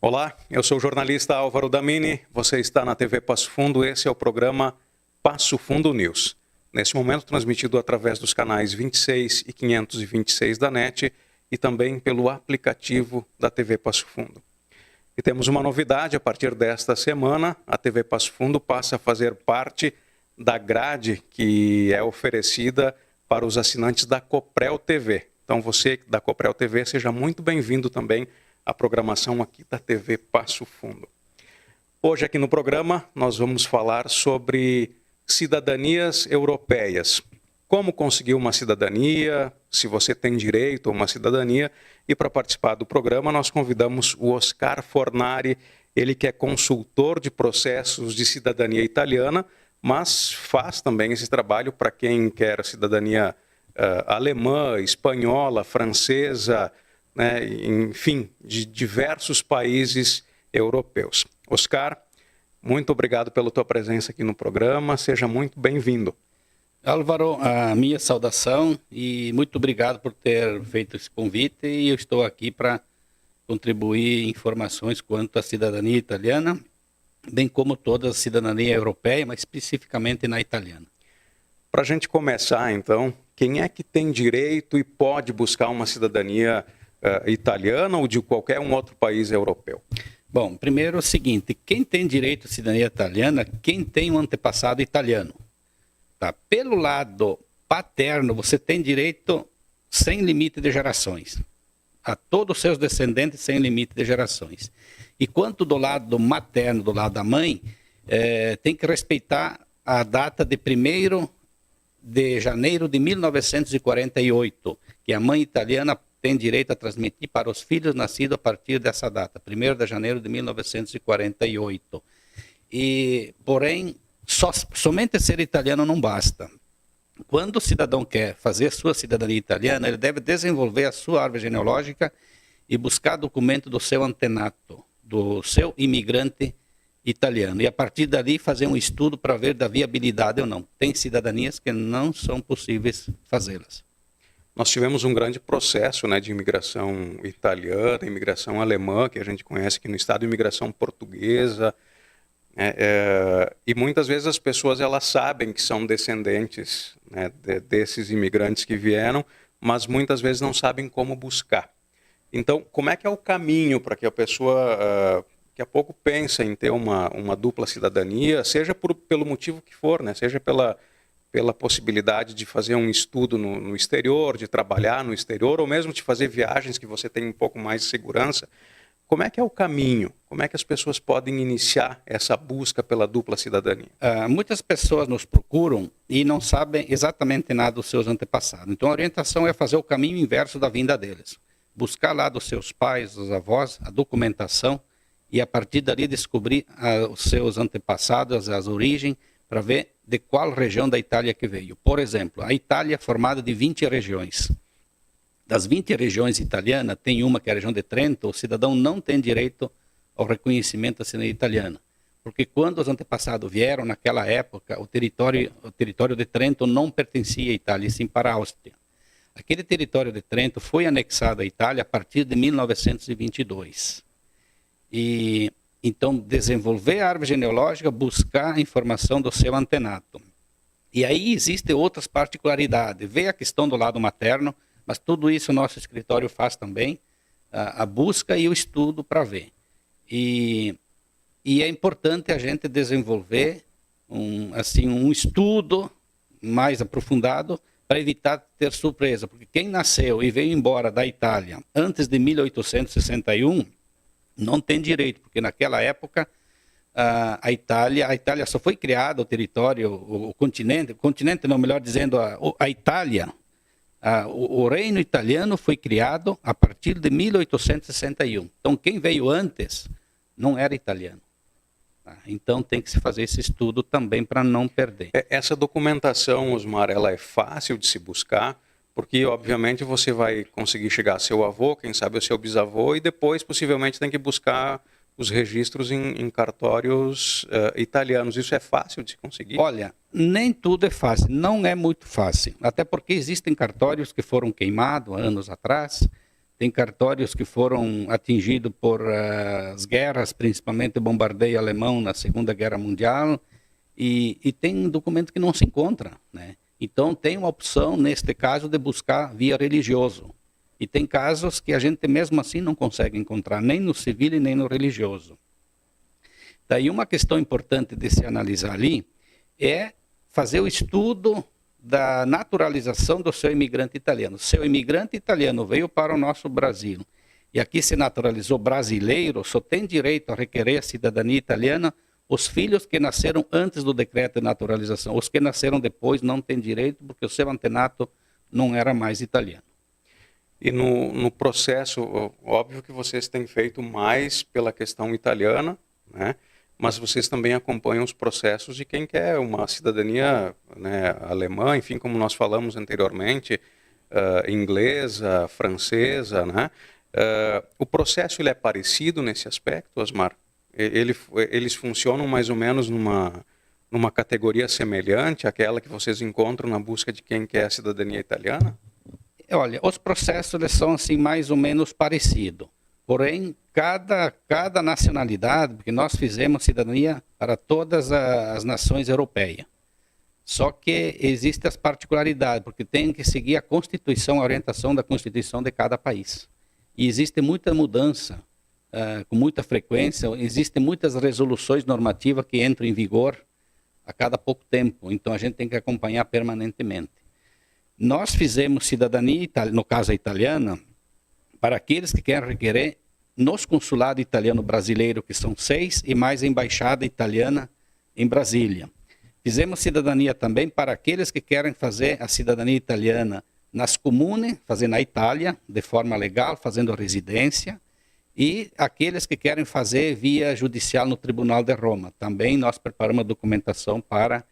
Olá, eu sou o jornalista Álvaro Damini, você está na TV Passo Fundo, esse é o programa Passo Fundo News. Nesse momento transmitido através dos canais 26 e 526 da NET e também pelo aplicativo da TV Passo Fundo. E temos uma novidade, a partir desta semana, a TV Passo Fundo passa a fazer parte da grade que é oferecida para os assinantes da Coprel TV. Então você da Coprel TV, seja muito bem-vindo também à programação aqui da TV Passo Fundo. Hoje aqui no programa nós vamos falar sobre cidadanias europeias. Como conseguir uma cidadania, se você tem direito a uma cidadania. E para participar do programa nós convidamos o Oscar Fornari, ele que é consultor de processos de cidadania italiana, mas faz também esse trabalho para quem quer cidadania alemã, espanhola, francesa, né, enfim, de diversos países europeus. Oscar, muito obrigado pela tua presença aqui no programa, seja muito bem-vindo. Álvaro, a minha saudação e muito obrigado por ter feito esse convite, e eu estou aqui para contribuir informações quanto à cidadania italiana, bem como toda a cidadania europeia, mas especificamente na italiana. Para a gente começar, então, quem é que tem direito e pode buscar uma cidadania italiana ou de qualquer um outro país europeu? Bom, primeiro é o seguinte, quem tem direito à cidadania italiana, quem tem um antepassado italiano. Tá? Pelo lado paterno, você tem direito sem limite de gerações, a todos os seus descendentes sem limite de gerações. E quanto do lado materno, do lado da mãe, tem que respeitar a data de 1º de janeiro de 1948, que a mãe italiana tem direito a transmitir para os filhos nascidos a partir dessa data, 1º de janeiro de 1948. Porém, somente ser italiano não basta. Quando o cidadão quer fazer sua cidadania italiana, ele deve desenvolver a sua árvore genealógica e buscar documento do seu antenato, do seu imigrante italiano. E a partir dali fazer um estudo para ver da viabilidade ou não. Tem cidadanias que não são possíveis fazê-las. Nós tivemos um grande processo, né, de imigração italiana, imigração alemã, que a gente conhece aqui no estado, imigração portuguesa. E muitas vezes as pessoas elas sabem que são descendentes, né, desses imigrantes que vieram, mas muitas vezes não sabem como buscar. Então, como é que é o caminho para que a pessoa daqui a pouco pensa em ter uma dupla cidadania, seja pelo motivo que for, né, seja pela possibilidade de fazer um estudo no exterior, de trabalhar no exterior, ou mesmo de fazer viagens que você tem um pouco mais de segurança. Como é que é o caminho? Como é que as pessoas podem iniciar essa busca pela dupla cidadania? Muitas pessoas nos procuram e não sabem exatamente nada dos seus antepassados. Então a orientação é fazer o caminho inverso da vinda deles. Buscar lá dos seus pais, dos avós, a documentação e a partir dali descobrir os seus antepassados, as origens, para ver de qual região da Itália que veio. Por exemplo, a Itália é formada de 20 regiões. Das 20 regiões italianas, tem uma que é a região de Trento, o cidadão não tem direito ao reconhecimento da cidadania italiana. Porque quando os antepassados vieram, naquela época, o território de Trento não pertencia à Itália, e sim para a Áustria. Aquele território de Trento foi anexado à Itália a partir de 1922. Então, desenvolver a árvore genealógica, buscar a informação do seu antenato. E aí existem outras particularidades. Ver a questão do lado materno, mas tudo isso o nosso escritório faz também, a busca e o estudo para ver. E é importante a gente desenvolver um estudo mais aprofundado para evitar ter surpresa. Porque quem nasceu e veio embora da Itália antes de 1861 não tem direito, porque naquela época a Itália só foi criada, o território, o continente não, melhor dizendo, a Itália. O reino italiano foi criado a partir de 1861. Então, quem veio antes não era italiano. Então, tem que se fazer esse estudo também para não perder. Essa documentação, Osmar, ela é fácil de se buscar, porque, obviamente, você vai conseguir chegar a seu avô, quem sabe ao seu bisavô, e depois, possivelmente, tem que buscar os registros em cartórios italianos. Isso é fácil de se conseguir? Olha, nem tudo é fácil, não é muito fácil. Até porque existem cartórios que foram queimados anos atrás, tem cartórios que foram atingidos por as guerras, principalmente o bombardeio alemão na Segunda Guerra Mundial, e tem documento que não se encontra, né? Então tem uma opção, neste caso, de buscar via religioso. E tem casos que a gente mesmo assim não consegue encontrar, nem no civil e nem no religioso. Daí uma questão importante de se analisar ali é fazer o estudo da naturalização do seu imigrante italiano. Seu imigrante italiano veio para o nosso Brasil e aqui se naturalizou brasileiro, só tem direito a requerer a cidadania italiana os filhos que nasceram antes do decreto de naturalização. Os que nasceram depois não têm direito porque o seu antenato não era mais italiano. E no processo, óbvio que vocês têm feito mais pela questão italiana, né? Mas vocês também acompanham os processos de quem quer uma cidadania, né, alemã, enfim, como nós falamos anteriormente, inglesa, francesa, né? O processo ele é parecido nesse aspecto, Osmar? Eles funcionam mais ou menos numa categoria semelhante àquela que vocês encontram na busca de quem quer a cidadania italiana? Olha, os processos eles são assim mais ou menos parecidos. Porém, cada nacionalidade, porque nós fizemos cidadania para todas as nações europeias. Só que existem as particularidades, porque tem que seguir a Constituição, a orientação da Constituição de cada país. E existe muita mudança, com muita frequência, existem muitas resoluções normativas que entram em vigor a cada pouco tempo. Então, a gente tem que acompanhar permanentemente. Nós fizemos cidadania, no caso a italiana, para aqueles que querem requerer nos consulados italiano-brasileiro, que são 6, e mais a embaixada italiana em Brasília. Fizemos cidadania também para aqueles que querem fazer a cidadania italiana nas comunes, fazer na Itália, de forma legal, fazendo residência, e aqueles que querem fazer via judicial no Tribunal de Roma. Também nós preparamos a documentação para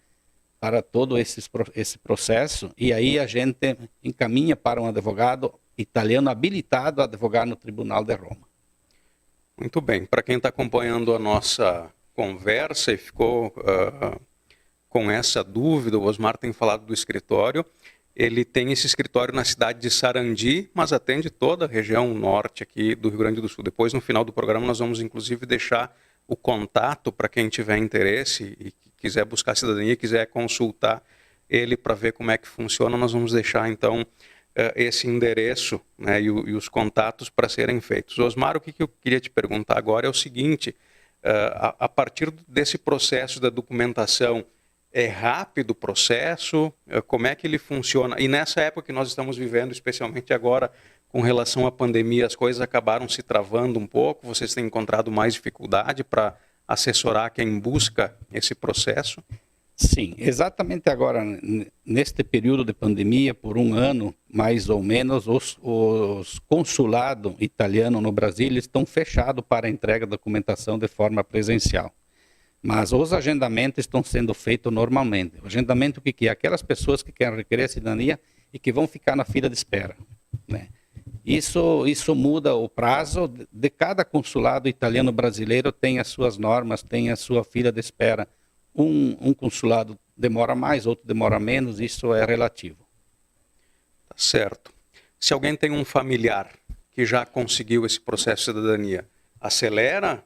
todo esse processo, e aí a gente encaminha para um advogado italiano habilitado a advogar no Tribunal de Roma. Muito bem. Para quem está acompanhando a nossa conversa e ficou com essa dúvida, o Osmar tem falado do escritório. Ele tem esse escritório na cidade de Sarandi, mas atende toda a região norte aqui do Rio Grande do Sul. Depois, no final do programa, nós vamos inclusive deixar o contato para quem tiver interesse e quiser buscar cidadania, quiser consultar ele para ver como é que funciona. Nós vamos deixar, então, esse endereço, né, e os contatos para serem feitos. Osmar, o que eu queria te perguntar agora é o seguinte, a partir desse processo da documentação, é rápido o processo? Como é que ele funciona? E nessa época que nós estamos vivendo, especialmente agora, com relação à pandemia, as coisas acabaram se travando um pouco, vocês têm encontrado mais dificuldade para assessorar quem busca esse processo? Sim, exatamente agora, neste período de pandemia, por um ano, mais ou menos, os consulados italianos no Brasil estão fechados para a entrega da documentação de forma presencial. Mas os agendamentos estão sendo feitos normalmente. O agendamento, o que é? Aquelas pessoas que querem requerer a cidadania e que vão ficar na fila de espera, né? Isso muda o prazo de cada consulado italiano brasileiro, tem as suas normas, tem a sua fila de espera. Um consulado demora mais, outro demora menos, isso é relativo. Tá certo. Se alguém tem um familiar que já conseguiu esse processo de cidadania, acelera?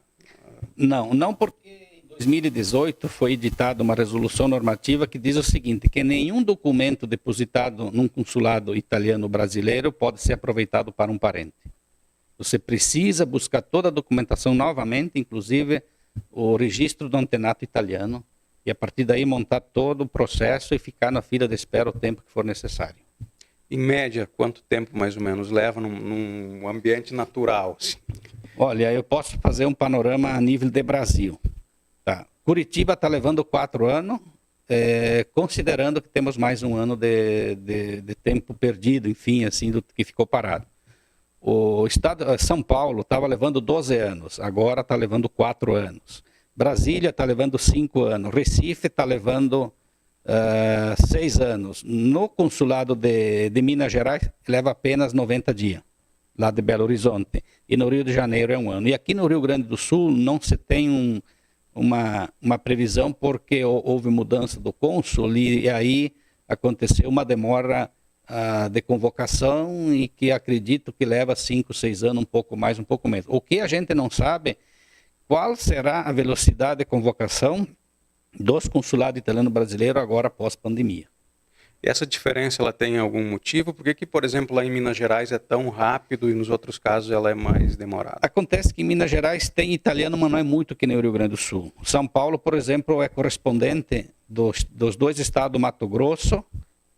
Não porque em 2018 foi editada uma resolução normativa que diz o seguinte, que nenhum documento depositado num consulado italiano brasileiro pode ser aproveitado para um parente. Você precisa buscar toda a documentação novamente, inclusive o registro do antenato italiano, e a partir daí montar todo o processo e ficar na fila de espera o tempo que for necessário. Em média, quanto tempo mais ou menos leva num ambiente natural? Assim? Olha, eu posso fazer um panorama a nível de Brasil. Tá. Curitiba está levando 4 anos, considerando que temos mais um ano de tempo perdido, enfim, assim, que ficou parado. O estado São Paulo estava levando 12 anos, agora está levando 4 anos. Brasília está levando 5 anos, Recife está levando 6 anos. No consulado de Minas Gerais leva apenas 90 dias, lá de Belo Horizonte. E no Rio de Janeiro é 1 ano. E aqui no Rio Grande do Sul não se tem uma previsão porque houve mudança do cônsul e aí aconteceu uma demora de convocação e que acredito que leva 5, 6 anos, um pouco mais, um pouco menos. O que a gente não sabe, qual será a velocidade de convocação dos consulados italianos brasileiros agora após pandemia. E essa diferença, ela tem algum motivo? Por que, por exemplo, lá em Minas Gerais é tão rápido e nos outros casos ela é mais demorada? Acontece que em Minas Gerais tem italiano, mas não é muito que nem o Rio Grande do Sul. São Paulo, por exemplo, é correspondente dos 2 estados do Mato Grosso,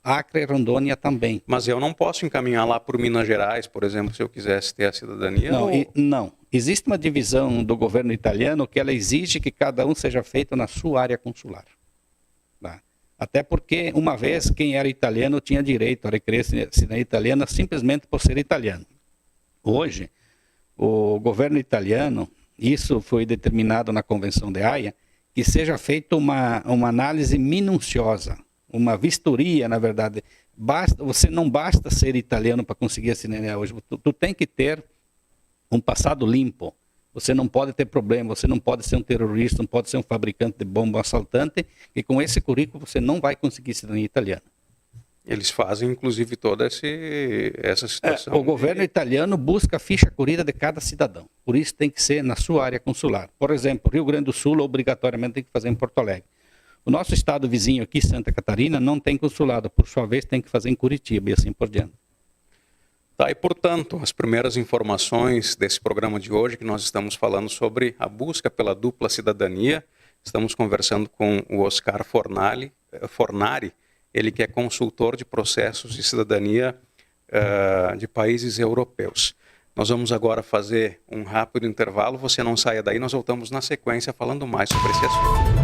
Acre e Rondônia também. Mas eu não posso encaminhar lá por Minas Gerais, por exemplo, se eu quisesse ter a cidadania? Não, ou... não. Existe uma divisão do governo italiano que ela exige que cada um seja feito na sua área consular. Tá? Até porque, uma vez, quem era italiano tinha direito a requerer cidadania italiana simplesmente por ser italiano. Hoje, o governo italiano, isso foi determinado na Convenção de Haia, que seja feita uma análise minuciosa, uma vistoria, na verdade. Você não basta ser italiano para conseguir a cidadania hoje. Tu tem que ter um passado limpo. Você não pode ter problema, você não pode ser um terrorista, não pode ser um fabricante de bomba, um assaltante, e com esse currículo você não vai conseguir cidadania italiana. Eles fazem, inclusive, toda essa situação. O governo italiano busca a ficha corrida de cada cidadão. Por isso tem que ser na sua área consular. Por exemplo, Rio Grande do Sul obrigatoriamente tem que fazer em Porto Alegre. O nosso estado vizinho aqui, Santa Catarina, não tem consulado. Por sua vez, tem que fazer em Curitiba e assim por diante. Tá, e portanto, as primeiras informações desse programa de hoje, que nós estamos falando sobre a busca pela dupla cidadania. Estamos conversando com o Oscar Fornari, ele que é consultor de processos de cidadania de países europeus. Nós vamos agora fazer um rápido intervalo, você não saia daí, nós voltamos na sequência falando mais sobre esse assunto.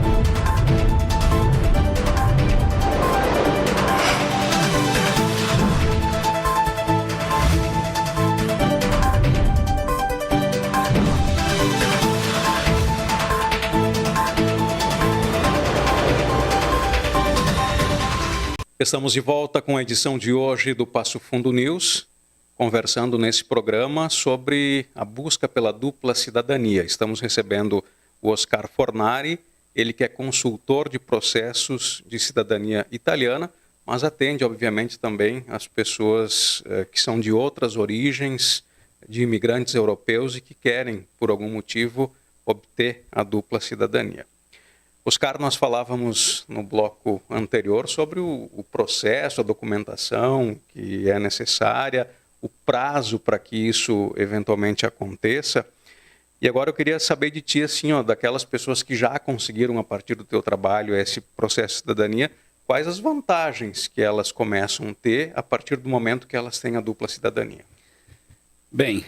Estamos de volta com a edição de hoje do Passo Fundo News, conversando nesse programa sobre a busca pela dupla cidadania. Estamos recebendo o Oscar Fornari, ele que é consultor de processos de cidadania italiana, mas atende, obviamente, também as pessoas que são de outras origens, de imigrantes europeus e que querem, por algum motivo, obter a dupla cidadania. Oscar, nós falávamos no bloco anterior sobre o processo, a documentação que é necessária, o prazo para que isso eventualmente aconteça. E agora eu queria saber de ti, assim, daquelas pessoas que já conseguiram, a partir do teu trabalho, esse processo de cidadania, quais as vantagens que elas começam a ter a partir do momento que elas têm a dupla cidadania? Bem,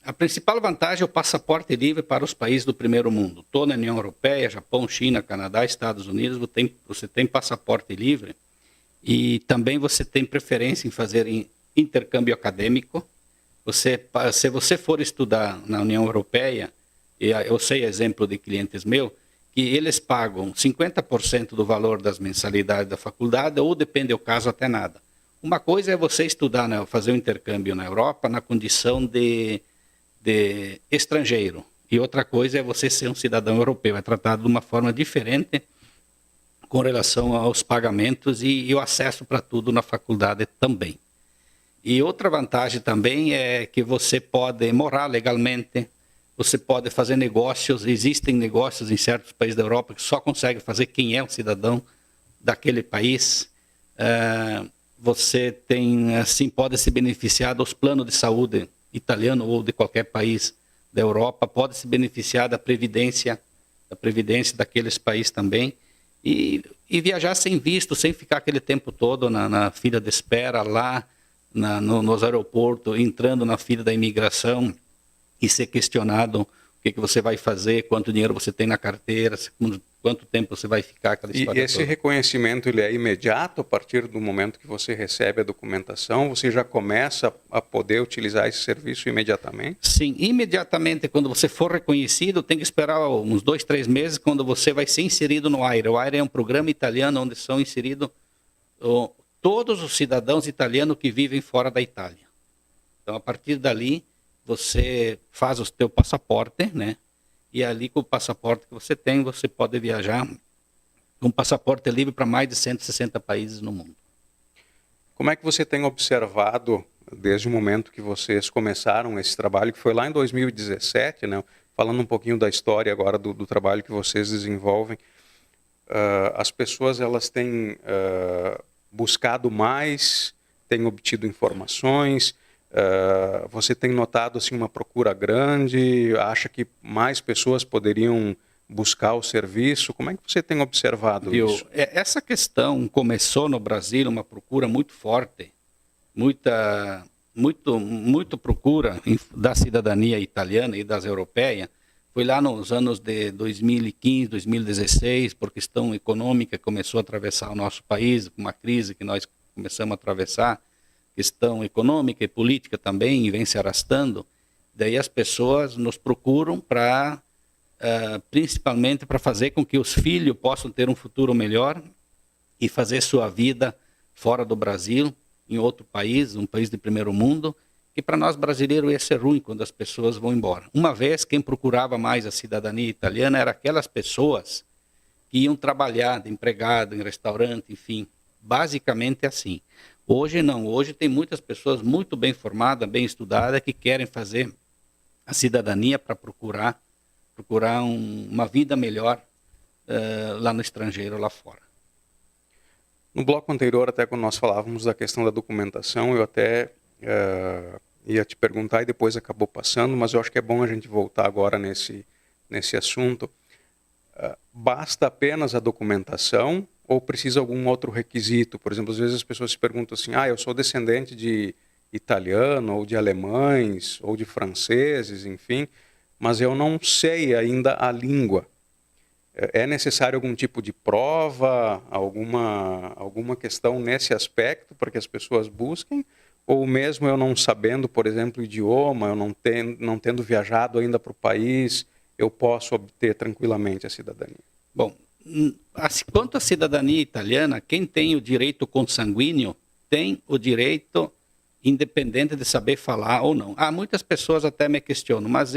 a principal vantagem é o passaporte livre para os países do primeiro mundo. Toda a União Europeia, Japão, China, Canadá, Estados Unidos, você tem passaporte livre e também você tem preferência em fazer intercâmbio acadêmico. Se você for estudar na União Europeia, e eu sei exemplo de clientes meus, que eles pagam 50% do valor das mensalidades da faculdade ou, depende do caso, até nada. Uma coisa é você estudar, fazer um intercâmbio na Europa na condição de estrangeiro. E outra coisa é você ser um cidadão europeu. É tratado de uma forma diferente com relação aos pagamentos e o acesso para tudo na faculdade também. E outra vantagem também é que você pode morar legalmente, você pode fazer negócios. Existem negócios em certos países da Europa que só consegue fazer quem é um cidadão daquele país. Você tem, assim, pode se beneficiar dos planos de saúde italiano ou de qualquer país da Europa, pode se beneficiar da previdência daqueles países também, e viajar sem visto, sem ficar aquele tempo todo na fila de espera lá, nos aeroportos, entrando na fila da imigração e ser questionado o que você vai fazer, quanto dinheiro você tem na carteira, quanto tempo você vai ficar, aquela história toda. E esse reconhecimento, ele é imediato a partir do momento que você recebe a documentação? Você já começa a poder utilizar esse serviço imediatamente? Sim, imediatamente. Quando você for reconhecido, tem que esperar uns 2, 3 meses quando você vai ser inserido no AIRE. O AIRE é um programa italiano onde são inseridos todos os cidadãos italianos que vivem fora da Itália. Então, a partir dali, você faz o seu passaporte, né? E ali, com o passaporte que você tem, você pode viajar com passaporte livre para mais de 160 países no mundo. Como é que você tem observado, desde o momento que vocês começaram esse trabalho, que foi lá em 2017, né? Falando um pouquinho da história agora do trabalho que vocês desenvolvem, as pessoas elas têm buscado mais, têm obtido informações, você tem notado assim, uma procura grande, acha que mais pessoas poderiam buscar o serviço? Como é que você tem observado isso? Essa questão começou no Brasil, uma procura muito forte, muito procura da cidadania italiana e das europeias. Foi lá nos anos de 2015, 2016, por questão econômica, começou a atravessar o nosso país, com uma crise que nós começamos a atravessar, questão econômica e política também, e vem se arrastando. Daí as pessoas nos procuram para, principalmente para fazer com que os filhos possam ter um futuro melhor e fazer sua vida fora do Brasil, em outro país, um país de primeiro mundo, que para nós brasileiros ia ser ruim quando as pessoas vão embora. Uma vez, quem procurava mais a cidadania italiana eram aquelas pessoas que iam trabalhar de empregado em restaurante, enfim, basicamente assim. Hoje não, hoje tem muitas pessoas muito bem formadas, bem estudadas, que querem fazer a cidadania para procurar uma vida melhor lá no estrangeiro, lá fora. No bloco anterior, até quando nós falávamos da questão da documentação, eu até ia te perguntar e depois acabou passando, mas eu acho que é bom a gente voltar agora nesse assunto. Basta apenas a documentação ou precisa algum outro requisito? Por exemplo, às vezes as pessoas se perguntam assim, eu sou descendente de italiano ou de alemães ou de franceses, enfim, mas eu não sei ainda a língua. É necessário algum tipo de prova, alguma questão nesse aspecto para que as pessoas busquem? Ou mesmo eu não sabendo, por exemplo, o idioma, eu não tendo viajado ainda para o país, eu posso obter tranquilamente a cidadania? Bom, quanto à cidadania italiana, quem tem o direito consanguíneo tem o direito independente de saber falar ou não. Muitas pessoas até me questionam, mas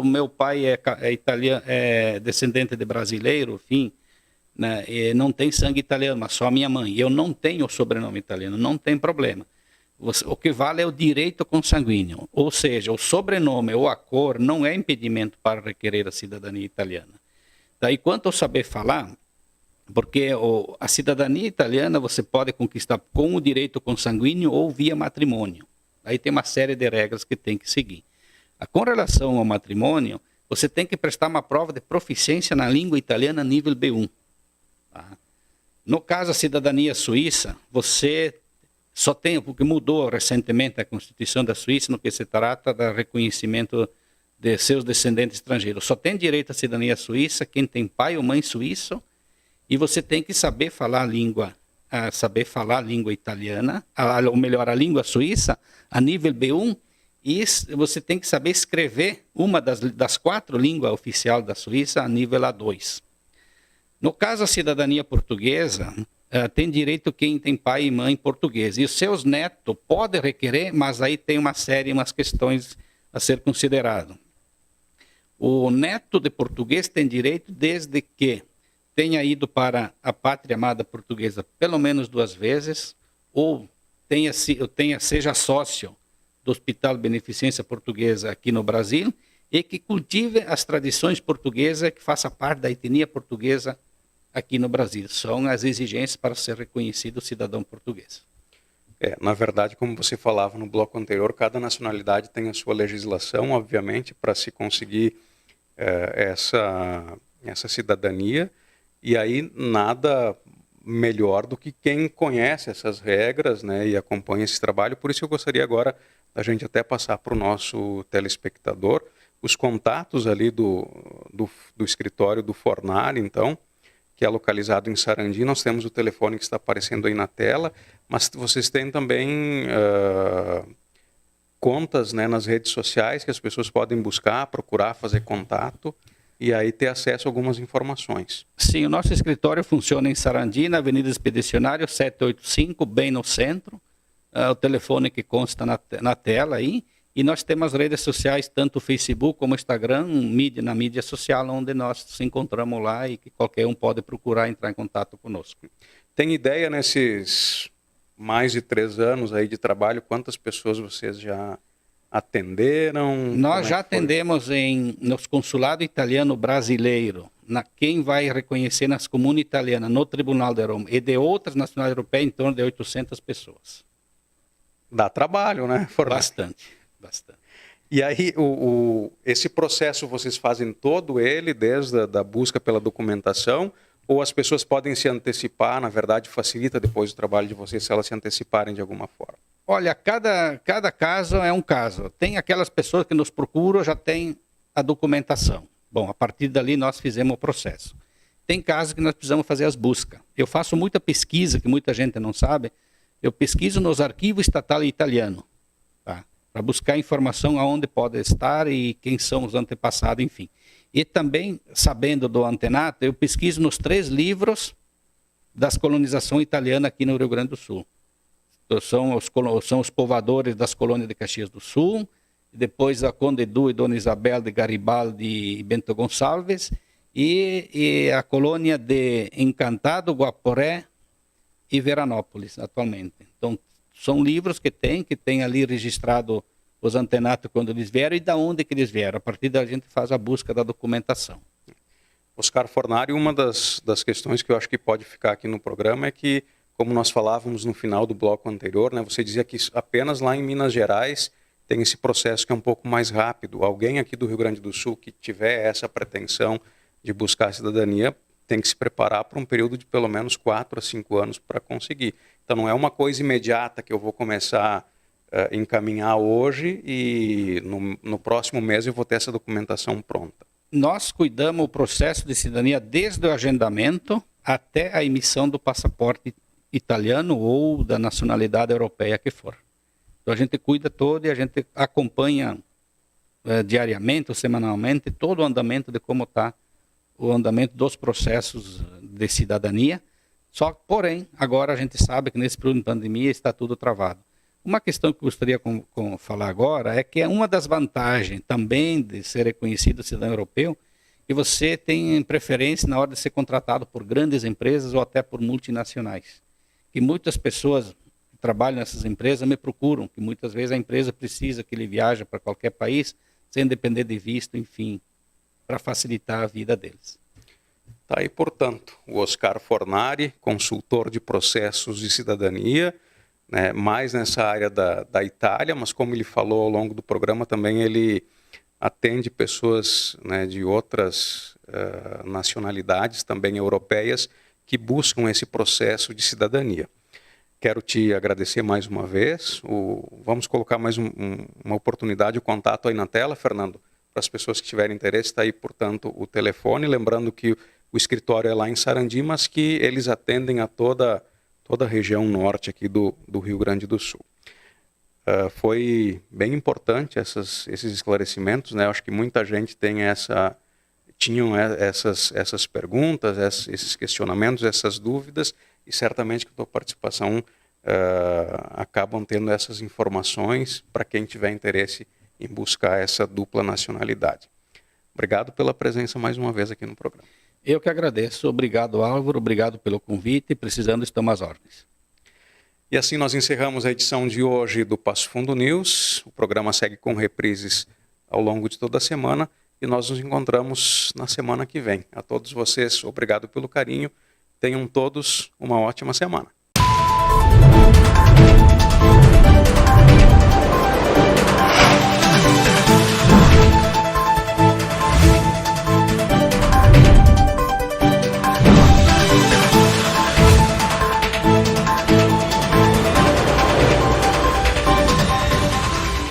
meu pai é italiano, é descendente de brasileiro, enfim, né, e não tem sangue italiano, mas só a minha mãe. Eu não tenho o sobrenome italiano, não tem problema. O que vale é o direito consanguíneo, ou seja, o sobrenome ou a cor não é impedimento para requerer a cidadania italiana. Daí, quanto ao saber falar, porque a cidadania italiana você pode conquistar com o direito consanguíneo ou via matrimônio. Aí tem uma série de regras que tem que seguir. Com relação ao matrimônio, você tem que prestar uma prova de proficiência na língua italiana nível B1. Tá? No caso, a cidadania suíça, você só tem, porque mudou recentemente a Constituição da Suíça no que se trata do reconhecimento de seus descendentes estrangeiros. Só tem direito à cidadania suíça quem tem pai ou mãe suíço, e você tem que saber falar a língua italiana, ou melhor, a língua suíça, a nível B1, e você tem que saber escrever uma das 4 línguas oficiais da Suíça a nível A2. No caso, a cidadania portuguesa, tem direito quem tem pai e mãe português. E os seus netos podem requerer, mas aí tem umas questões a ser considerado. O neto de português tem direito desde que tenha ido para a pátria amada portuguesa pelo menos 2 vezes, ou seja sócio do Hospital Beneficência Portuguesa aqui no Brasil, e que cultive as tradições portuguesas, que faça parte da etnia portuguesa aqui no Brasil. São as exigências para ser reconhecido cidadão português. Na verdade, como você falava no bloco anterior, cada nacionalidade tem a sua legislação, obviamente, para se conseguir essa cidadania, e aí nada melhor do que quem conhece essas regras, né, e acompanha esse trabalho. Por isso eu gostaria agora da gente até passar para o nosso telespectador os contatos ali do escritório do Fornari, então, que é localizado em Sarandi. Nós temos o telefone que está aparecendo aí na tela, mas vocês têm também contas, né, nas redes sociais que as pessoas podem buscar, procurar, fazer contato e aí ter acesso a algumas informações. Sim, o nosso escritório funciona em Sarandi, na Avenida Expedicionário 785, bem no centro. O telefone que consta na tela aí. E nós temos as redes sociais, tanto o Facebook como o Instagram, na mídia social, onde nós nos encontramos lá e que qualquer um pode procurar entrar em contato conosco. Tem ideia nesses mais de 3 anos aí de trabalho, quantas pessoas vocês já atenderam? Nós já atendemos nos consulado italiano brasileiro, quem vai reconhecer nas comunas italianas, no Tribunal de Roma, e de outras nacionalidades europeias, em torno de 800 pessoas. Dá trabalho, né, Fornari? Bastante. E aí, esse processo vocês fazem todo ele, desde a busca pela documentação, ou as pessoas podem se antecipar, na verdade, facilita depois o trabalho de vocês se elas se anteciparem de alguma forma? Olha, cada caso é um caso. Tem aquelas pessoas que nos procuram, já tem a documentação. Bom, a partir dali nós fizemos o processo. Tem casos que nós precisamos fazer as buscas. Eu faço muita pesquisa, que muita gente não sabe. Eu pesquiso nos arquivos estatais italianos, tá? Para buscar informação aonde pode estar e quem são os antepassados, enfim. E também, sabendo do antenato, eu pesquiso nos 3 livros das colonizações italianas aqui no Rio Grande do Sul. São os povoadores das colônias de Caxias do Sul, depois a Conde Edu e Dona Isabel de Garibaldi e Bento Gonçalves, e a colônia de Encantado, Guaporé e Veranópolis, atualmente. Então, são livros que tem ali registrado os antenatos quando eles vieram e da onde que eles vieram. A partir daí a gente faz a busca da documentação. Oscar Fornari, uma das questões que eu acho que pode ficar aqui no programa é que, como nós falávamos no final do bloco anterior, né, você dizia que apenas lá em Minas Gerais tem esse processo que é um pouco mais rápido. Alguém aqui do Rio Grande do Sul que tiver essa pretensão de buscar a cidadania tem que se preparar para um período de pelo menos 4 a 5 anos para conseguir. Então não é uma coisa imediata que eu vou começar a encaminhar hoje e no próximo mês eu vou ter essa documentação pronta. Nós cuidamos o processo de cidadania desde o agendamento até a emissão do passaporte italiano ou da nacionalidade europeia que for. Então a gente cuida todo e a gente acompanha diariamente ou semanalmente todo o andamento de como está o andamento dos processos de cidadania. Porém, agora a gente sabe que nesse período de pandemia está tudo travado. Uma questão que eu gostaria de falar agora é que é uma das vantagens também de ser reconhecido cidadão europeu que você tem preferência na hora de ser contratado por grandes empresas ou até por multinacionais. Que muitas pessoas que trabalham nessas empresas me procuram, que muitas vezes a empresa precisa que ele viaje para qualquer país sem depender de visto, enfim, para facilitar a vida deles. Tá aí, portanto, o Oscar Fornari, consultor de processos de cidadania, né, mais nessa área da Itália, mas como ele falou ao longo do programa, também ele atende pessoas, né, de outras nacionalidades, também europeias, que buscam esse processo de cidadania. Quero te agradecer mais uma vez. Vamos colocar mais uma oportunidade, o contato aí na tela, Fernando, para as pessoas que tiverem interesse. Está aí, portanto, o telefone. Lembrando que o escritório é lá em Sarandi, mas que eles atendem a toda a região norte aqui do Rio Grande do Sul. Foi bem importante esses esclarecimentos, né? Acho que muita gente tinham essas perguntas, esses questionamentos, essas dúvidas, e certamente com a tua participação acabam tendo essas informações para quem tiver interesse em buscar essa dupla nacionalidade. Obrigado pela presença mais uma vez aqui no programa. Eu que agradeço. Obrigado, Álvaro. Obrigado pelo convite. Precisando, estamos às ordens. E assim nós encerramos a edição de hoje do Passo Fundo News. O programa segue com reprises ao longo de toda a semana e nós nos encontramos na semana que vem. A todos vocês, obrigado pelo carinho. Tenham todos uma ótima semana.